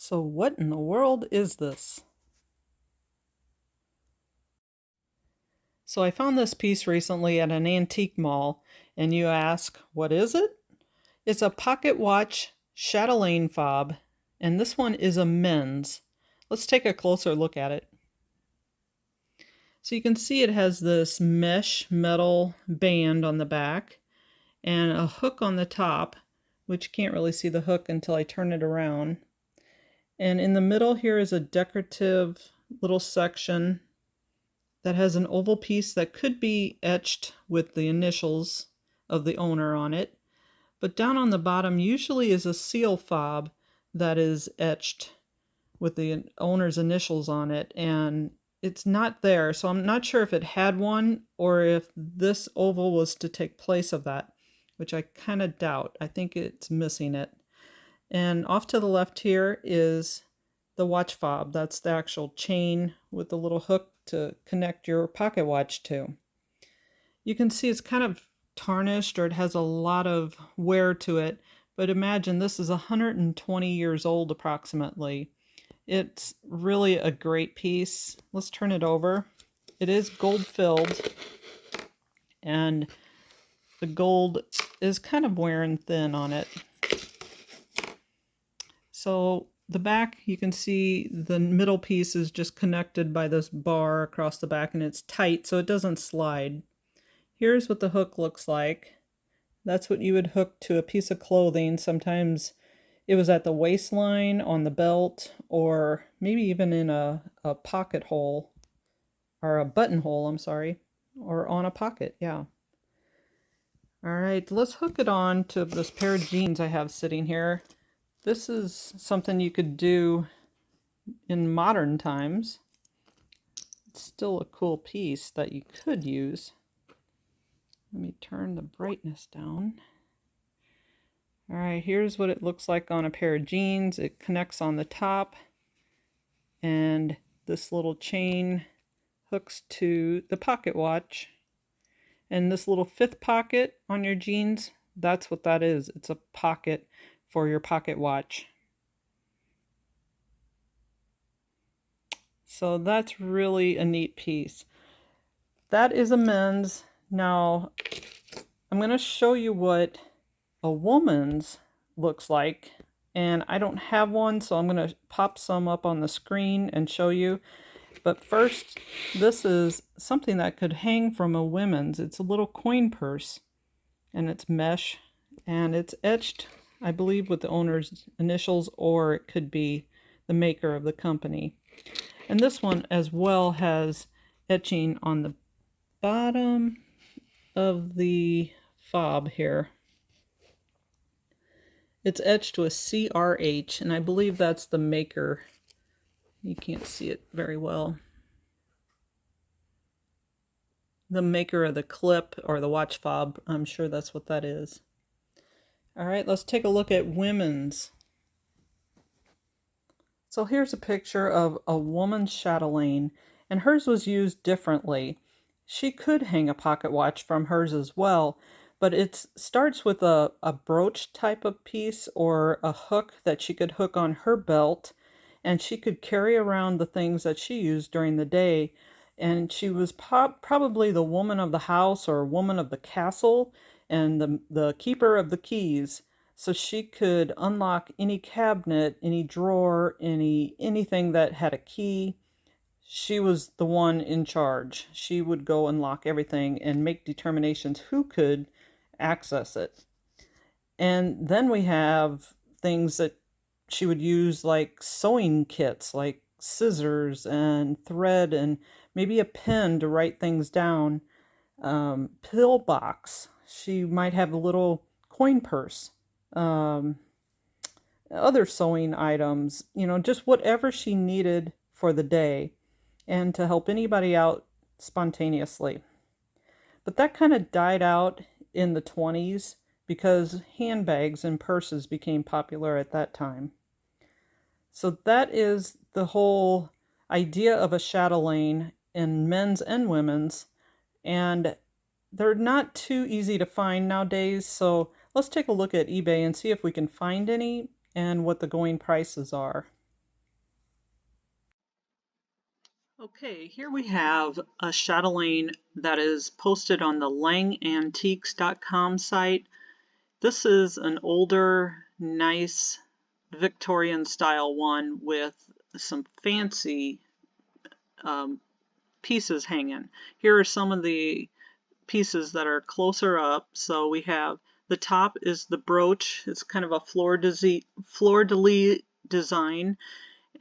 So what in the world is this? So I found this piece recently at an antique mall, and you ask, what is it? It's a pocket watch chatelaine fob, and this one is a men's. Let's take a closer look at it. So you can see it has this mesh metal band on the back and a hook on the top, which you can't really see the hook until I turn it around. And in the middle here is a decorative little section that has an oval piece that could be etched with the initials of the owner on it. But down on the bottom usually is a seal fob that is etched with the owner's initials on it, and it's not there. So I'm not sure if it had one or if this oval was to take place of that, which I kind of doubt. I think it's missing it. And off to the left here is the watch fob. That's the actual chain with the little hook to connect your pocket watch to. You can see it's kind of tarnished, or it has a lot of wear to it, but imagine this is 120 years old approximately. It's really a great piece. Let's turn it over. It is gold filled, and the gold is kind of wearing thin on it. So the back, you can see the middle piece is just connected by this bar across the back, and it's tight so it doesn't slide. Here's what the hook looks like. That's what you would hook to a piece of clothing. Sometimes it was at the waistline, on the belt, or maybe even in a pocket hole, or a buttonhole, I'm sorry, or on a pocket, yeah. All right, let's hook it on to this pair of jeans I have sitting here. This is something you could do in modern times. It's still a cool piece that you could use. Let me turn the brightness down. All right, here's what it looks like on a pair of jeans. It connects on the top, and this little chain hooks to the pocket watch. And this little fifth pocket on your jeans, that's what that is. It's a pocket for your pocket watch. So that's really a neat piece. That is a men's. Now, I'm going to show you what a woman's looks like. And I don't have one, so I'm going to pop some up on the screen and show you. But first, this is something that could hang from a women's. It's a little coin purse, and it's mesh, and it's etched, I believe, with the owner's initials, or it could be the maker of the company. And this one as well has etching on the bottom of the fob here. It's etched with CRH, and I believe that's the maker. You can't see it very well. The maker of the clip or the watch fob, I'm sure that's what that is. All right, let's take a look at women's. So here's a picture of a woman's chatelaine, and hers was used differently. She could hang a pocket watch from hers as well, but it starts with a brooch type of piece or a hook that she could hook on her belt, and she could carry around the things that she used during the day. And she was probably the woman of the house or woman of the castle and the keeper of the keys. So she could unlock any cabinet, any drawer, anything that had a key. She was the one in charge. She would go unlock everything and make determinations who could access it. And then we have things that she would use, like sewing kits, like scissors and thread and maybe a pen to write things down. Pill box. She might have a little coin purse. Other sewing items, just whatever she needed for the day and to help anybody out spontaneously. But that kind of died out in the 20s because handbags and purses became popular at that time. So that is the whole idea of a chatelaine in men's and women's, and they're not too easy to find nowadays, so let's take a look at eBay and see if we can find any and what the going prices are. Okay, here we have a chatelaine that is posted on the langantiques.com site. This is an older, nice Victorian style one with some fancy pieces hanging. Here are some of the pieces that are closer up. So we have the top is the brooch. It's kind of a fleur-de-lis design,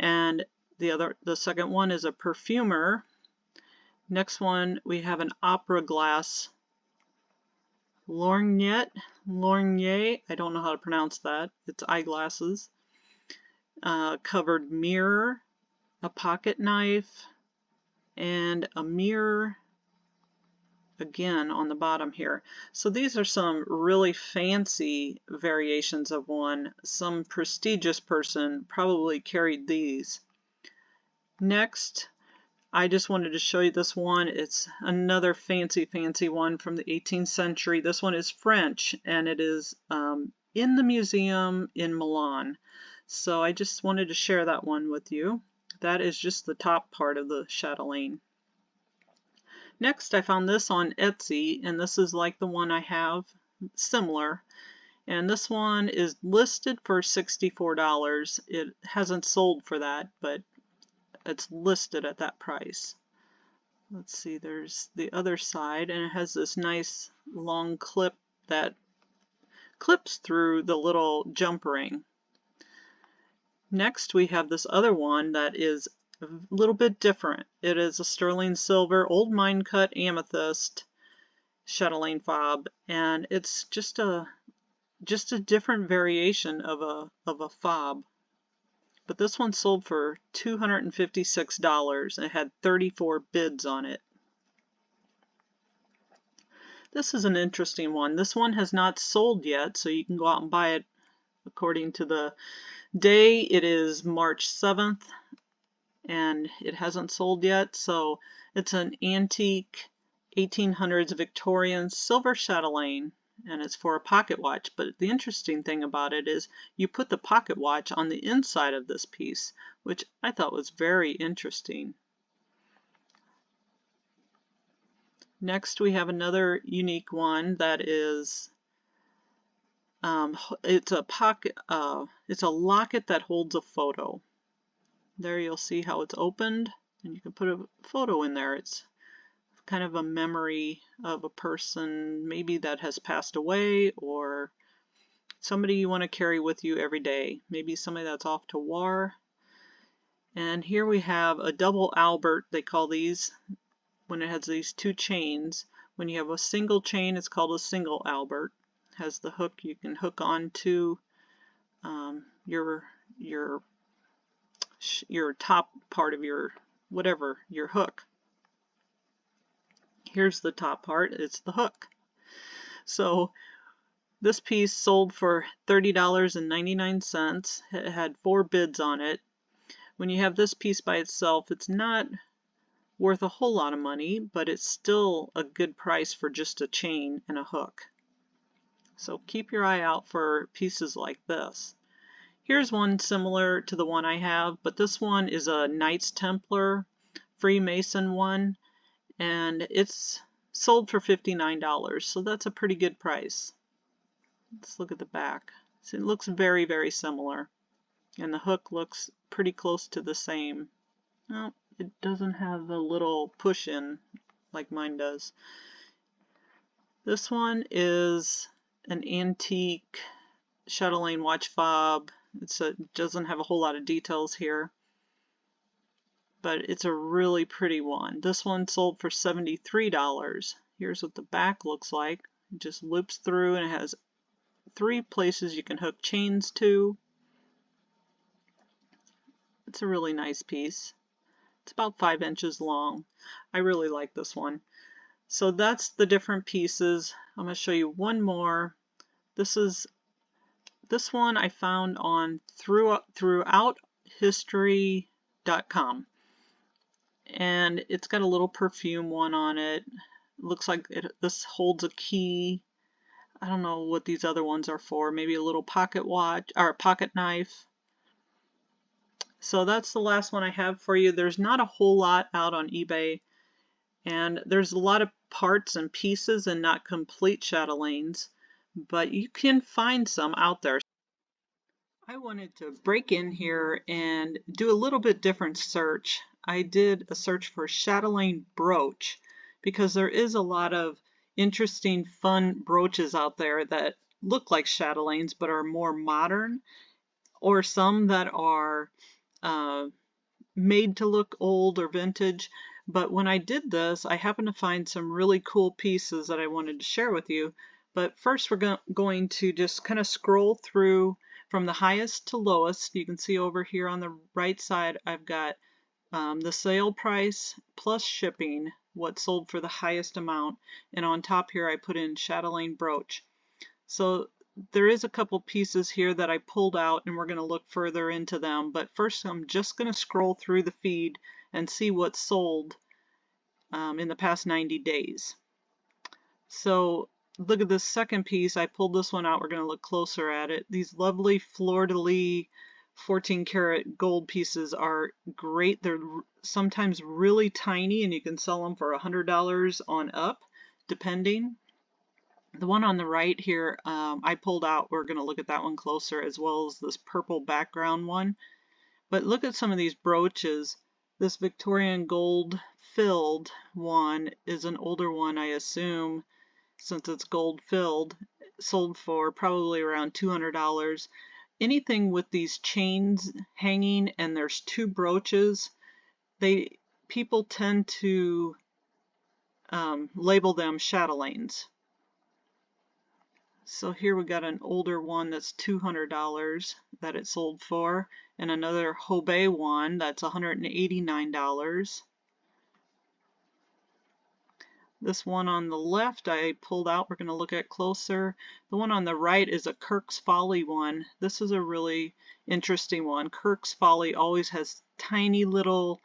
and the second one is a perfumer. Next one we have an opera glass lorgnette. I don't know how to pronounce that. It's eyeglasses. Covered mirror, a pocket knife, and a mirror again on the bottom here. So these are some really fancy variations of one. Some prestigious person probably carried these. Next, I just wanted to show you this one. It's another fancy one from the 18th century. This one is French, and it is in the museum in Milan. So I just wanted to share that one with you. That is just the top part of the chatelaine. Next, I found this on Etsy, and this is like the one I have, similar. And this one is listed for $64. It hasn't sold for that, but it's listed at that price. Let's see, there's the other side, and it has this nice long clip that clips through the little jump ring. Next, we have this other one that is a little bit different. It is a sterling silver, old mine cut amethyst chatelaine fob, and it's just a different variation of a fob. But this one sold for $256. It had 34 bids on it. This is an interesting one. This one has not sold yet, so you can go out and buy it according to the day. It is March 7th. And it hasn't sold yet, so it's an antique 1800s Victorian silver chatelaine, and it's for a pocket watch. But the interesting thing about it is you put the pocket watch on the inside of this piece, which I thought was very interesting. Next, we have another unique one that is it's a locket that holds a photo. There you'll see how it's opened, and you can put a photo in there. It's kind of a memory of a person maybe that has passed away, or somebody you want to carry with you every day. Maybe somebody that's off to war. And here we have a double Albert, they call these, when it has these two chains. When you have a single chain, it's called a single Albert. It has the hook you can hook onto your top part of your hook. Here's the top part, it's the hook. So this piece sold for $30.99. It had 4 bids on it. When you have this piece by itself, it's not worth a whole lot of money, but it's still a good price for just a chain and a hook. So keep your eye out for pieces like this. Here's one similar to the one I have, but this one is a Knights Templar Freemason one, and it's sold for $59, so that's a pretty good price. Let's look at the back. So it looks very, very similar, and the hook looks pretty close to the same. Well, it doesn't have the little push-in like mine does. This one is an antique chatelaine watch fob. It doesn't have a whole lot of details here, but it's a really pretty one. This one sold for $73. Here's what the back looks like. It just loops through, and it has 3 places you can hook chains to. It's a really nice piece. It's about 5 inches long. I really like this one. So that's the different pieces. I'm going to show you one more. This one I found on throughouthistory.com, and it's got a little perfume one on it. Looks like this holds a key. I don't know what these other ones are for. Maybe a little pocket watch or a pocket knife. So that's the last one I have for you. There's not a whole lot out on eBay, and there's a lot of parts and pieces and not complete chatelaines, but you can find some out there. I wanted to break in here and do a little bit different search. I did a search for chatelaine brooch because there is a lot of interesting, fun brooches out there that look like chatelaines but are more modern, or some that are uh, made to look old or vintage. But when I did this, I happened to find some really cool pieces that I wanted to share with you. But first, we're going to just kind of scroll through from the highest to lowest. You can see over here on the right side, I've got the sale price plus shipping, what sold for the highest amount. And on top here, I put in chatelaine brooch. So there is a couple pieces here that I pulled out, and we're going to look further into them. But first, I'm just going to scroll through the feed and see what's sold in the past 90 days. So look at this second piece. I pulled this one out. We're going to look closer at it. These lovely fleur-de-lis 14 karat gold pieces are great. They're sometimes really tiny, and you can sell them for $100 on up, depending. The one on the right here, I pulled out. We're going to look at that one closer, as well as this purple background one. But look at some of these brooches. This Victorian gold filled one is an older one, I assume, since it's gold filled. Sold for probably around $200. Anything with these chains hanging and there's two brooches, people tend to label them chatelaines. So here we got an older one that's $200 that it sold for, and another Hobey one that's $189. This one on the left I pulled out, we're going to look at closer. The one on the right is a Kirk's Folly one. This is a really interesting one. Kirk's Folly always has tiny little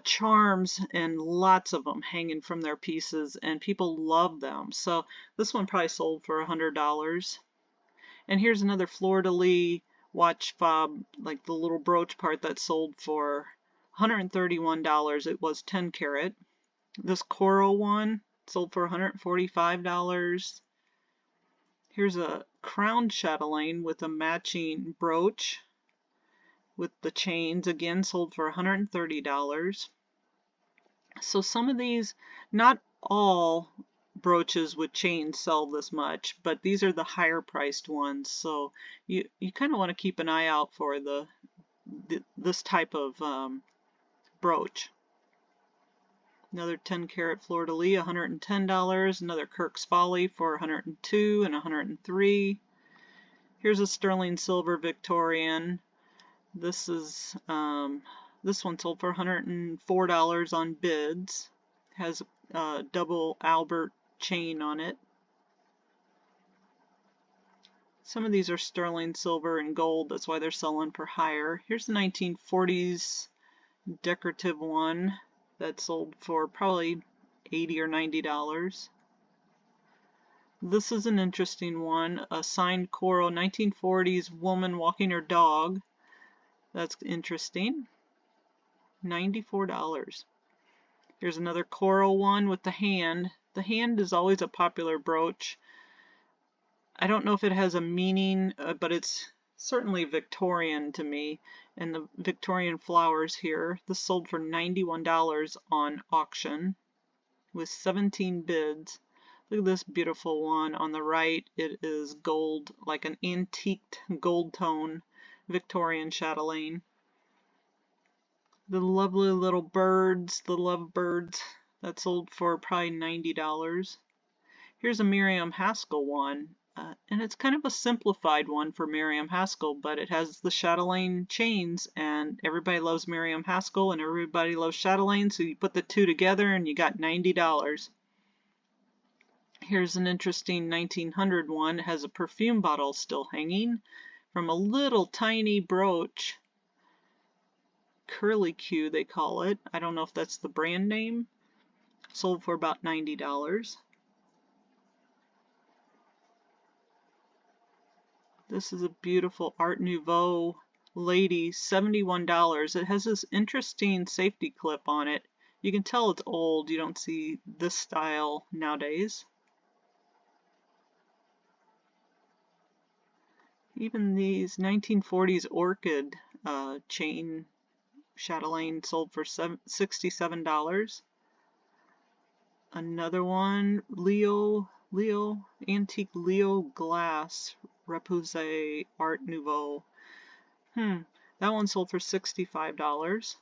charms and lots of them hanging from their pieces, and people love them. So this one probably sold for $100. And here's another fleur-de-lis watch fob, like the little brooch part, that sold for $131. It was 10 karat. This coral one sold for $145. Here's a crown chatelaine with a matching brooch with the chains, again sold for $130. So some of these, not all brooches with chains sell this much, but these are the higher priced ones. So you kind of want to keep an eye out for this type of brooch. Another 10 karat fleur-de-lis, $110. Another Kirk's Folly for $102 and $103. Here's a sterling silver Victorian. This one sold for $104 on bids. Has a double Albert chain on it. Some of these are sterling silver and gold, that's why they're selling for higher. Here's the 1940s decorative one that sold for probably $80 or $90. This is an interesting one, a signed coral 1940s woman walking her dog. That's interesting. $94. Here's another coral one with the hand. The hand is always a popular brooch. I don't know if it has a meaning, but it's certainly Victorian to me. And the Victorian flowers here. This sold for $91 on auction with 17 bids. Look at this beautiful one on the right. It is gold, like an antiqued gold tone Victorian chatelaine. The lovely little birds, the lovebirds, that sold for probably $90. Here's a Miriam Haskell one, and it's kind of a simplified one for Miriam Haskell, but it has the chatelaine chains, and everybody loves Miriam Haskell and everybody loves chatelaine, so you put the two together and you got $90. Here's an interesting 1900 one. It has a perfume bottle still hanging from a little tiny brooch. Curly Q they call it. I don't know if that's the brand name. Sold for about $90. This is a beautiful Art Nouveau lady, $71. It has this interesting safety clip on it. You can tell it's old. You don't see this style nowadays. Even these 1940s orchid chain chatelaine sold for $67. Another one, antique Leo glass, Repousse Art Nouveau. That one sold for $65.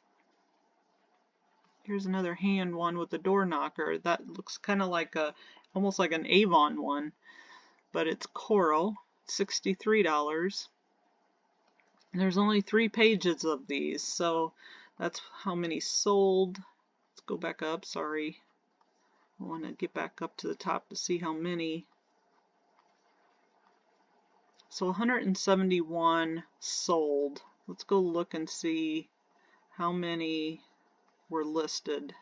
Here's another hand one with a door knocker. That looks kind of like almost like an Avon one, but it's coral, $63. And there's only 3 pages of these, so that's how many sold. Let's go back up, sorry. I want to get back up to the top to see how many. So 171 sold. Let's go look and see how many were listed.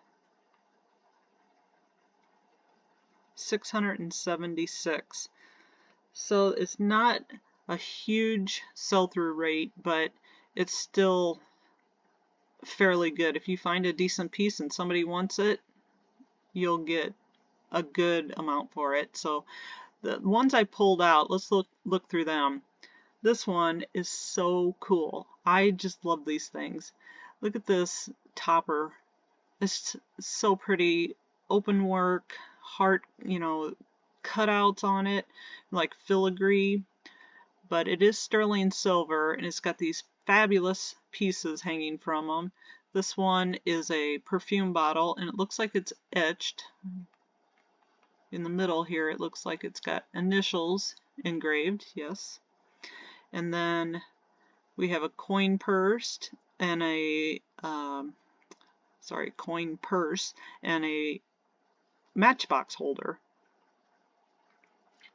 676. So it's not a huge sell-through rate, but it's still fairly good. If you find a decent piece and somebody wants it, you'll get a good amount for it. So the ones I pulled out, let's look through them. This one is so cool. I just love these things. Look at this topper. It's so pretty. Open work, heart, cutouts on it, like filigree. But it is sterling silver, and it's got these fabulous pieces hanging from them. This one is a perfume bottle, and it looks like it's etched. In the middle here, it looks like it's got initials engraved, yes. And then we have a coin purse and a coin purse and a matchbox holder.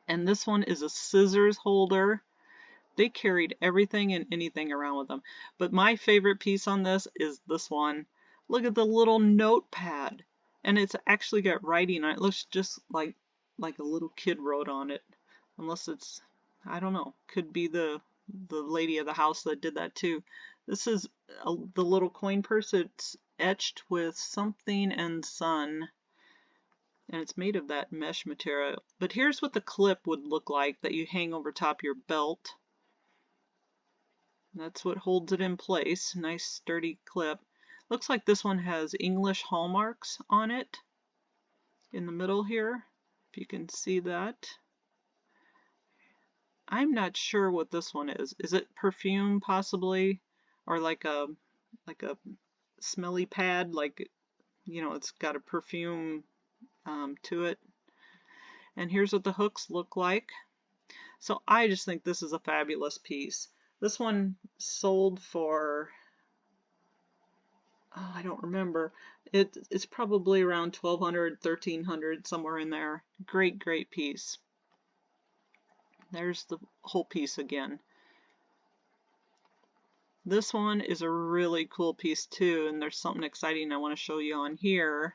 And this one is a scissors holder. They carried everything and anything around with them. But my favorite piece on this is this one. Look at the little notepad. And it's actually got writing on it. It looks just like a little kid wrote on it. Unless it's, I don't know, could be the lady of the house that did that too. This is the little coin purse. It's etched with something and sun, and it's made of that mesh material. But here's what the clip would look like that you hang over top your belt. That's what holds it in place. Nice sturdy clip. Looks like this one has English hallmarks on it in the middle here, if you can see that. I'm not sure what this one is. Is it perfume possibly, or like a smelly pad, like it's got a perfume to it. And here's what the hooks look like. So I just think this is a fabulous piece. This one sold for, oh, I don't remember. It's probably around $1,200, $1,300, somewhere in there. Great piece. There's the whole piece again. This one is a really cool piece too, and there's something exciting I want to show you on here.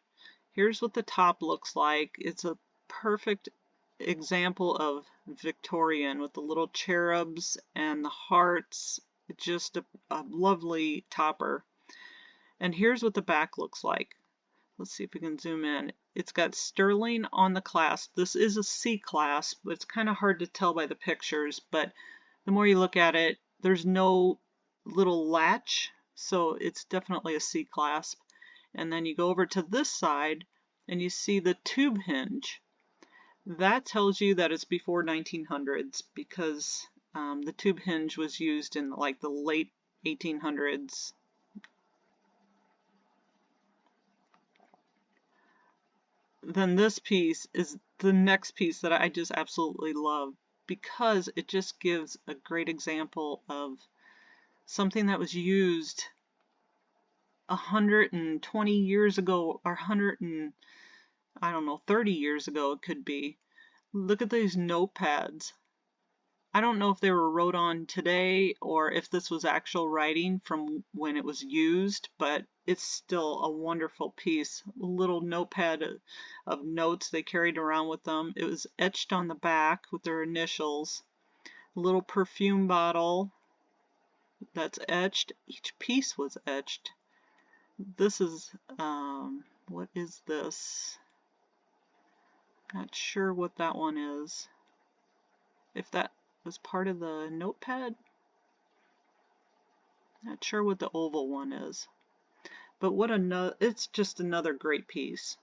Here's what the top looks like. It's a perfect example of Victorian with the little cherubs and the hearts. It's just a lovely topper. And here's what the back looks like. Let's see if we can zoom in. It's got sterling on the clasp. This is a C clasp, but it's kind of hard to tell by the pictures, but the more you look at it, there's no little latch, so it's definitely a C clasp. And then you go over to this side and you see the tube hinge. That tells you that it's before 1900s because the tube hinge was used in like the late 1800s. Then this piece is the next piece that I just absolutely love because it just gives a great example of something that was used 120 years ago or 30 years ago it could be. Look at these notepads. I don't know if they were wrote on today or if this was actual writing from when it was used, but it's still a wonderful piece. A little notepad of notes they carried around with them. It was etched on the back with their initials. A little perfume bottle. that's etched. Each piece was etched. This is, what is this? Not sure what that one is. If that was part of the notepad? Not sure what the oval one is. But what another, it's just another great piece.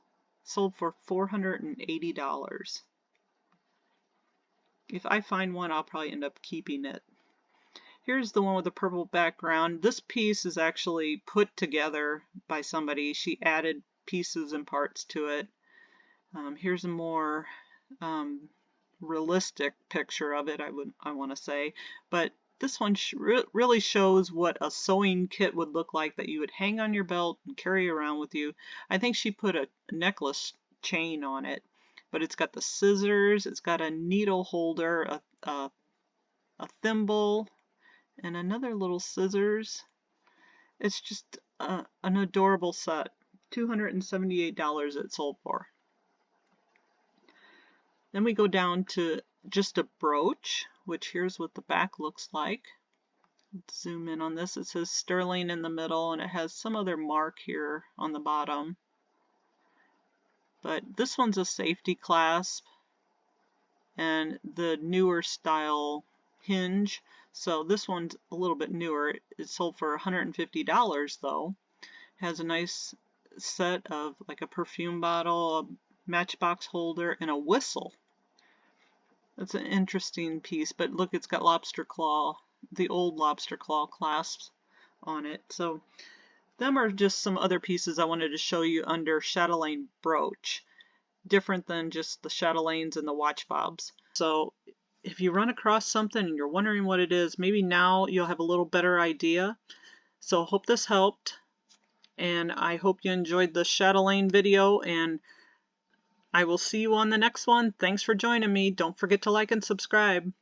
Sold for $480. If I find one, I'll probably end up keeping it. Here's the one with the purple background. This piece is actually put together by somebody. She added pieces and parts to it. Here's a more realistic picture of it, I want to say. But this one really shows what a sewing kit would look like that you would hang on your belt and carry around with you. I think she put a necklace chain on it, but it's got the scissors, it's got a needle holder, a thimble, and another little scissors. It's just an adorable set. $278 it sold for. Then we go down to just a brooch, which here's what the back looks like. Let's zoom in on this. It says sterling in the middle, and it has some other mark here on the bottom. But this one's a safety clasp, and the newer style hinge. So this one's a little bit newer. It sold for $150 though. Has a nice set of like a perfume bottle, a matchbox holder, and a whistle. That's an interesting piece, but look, it's got lobster claw, the old lobster claw clasps on it. So them are just some other pieces I wanted to show you under chatelaine brooch, different than just the chatelaines and the watch fobs. So if you run across something and you're wondering what it is, maybe now you'll have a little better idea. So hope this helped, and I hope you enjoyed the chatelaine video, and I will see you on the next one. Thanks for joining me. Don't forget to like and subscribe.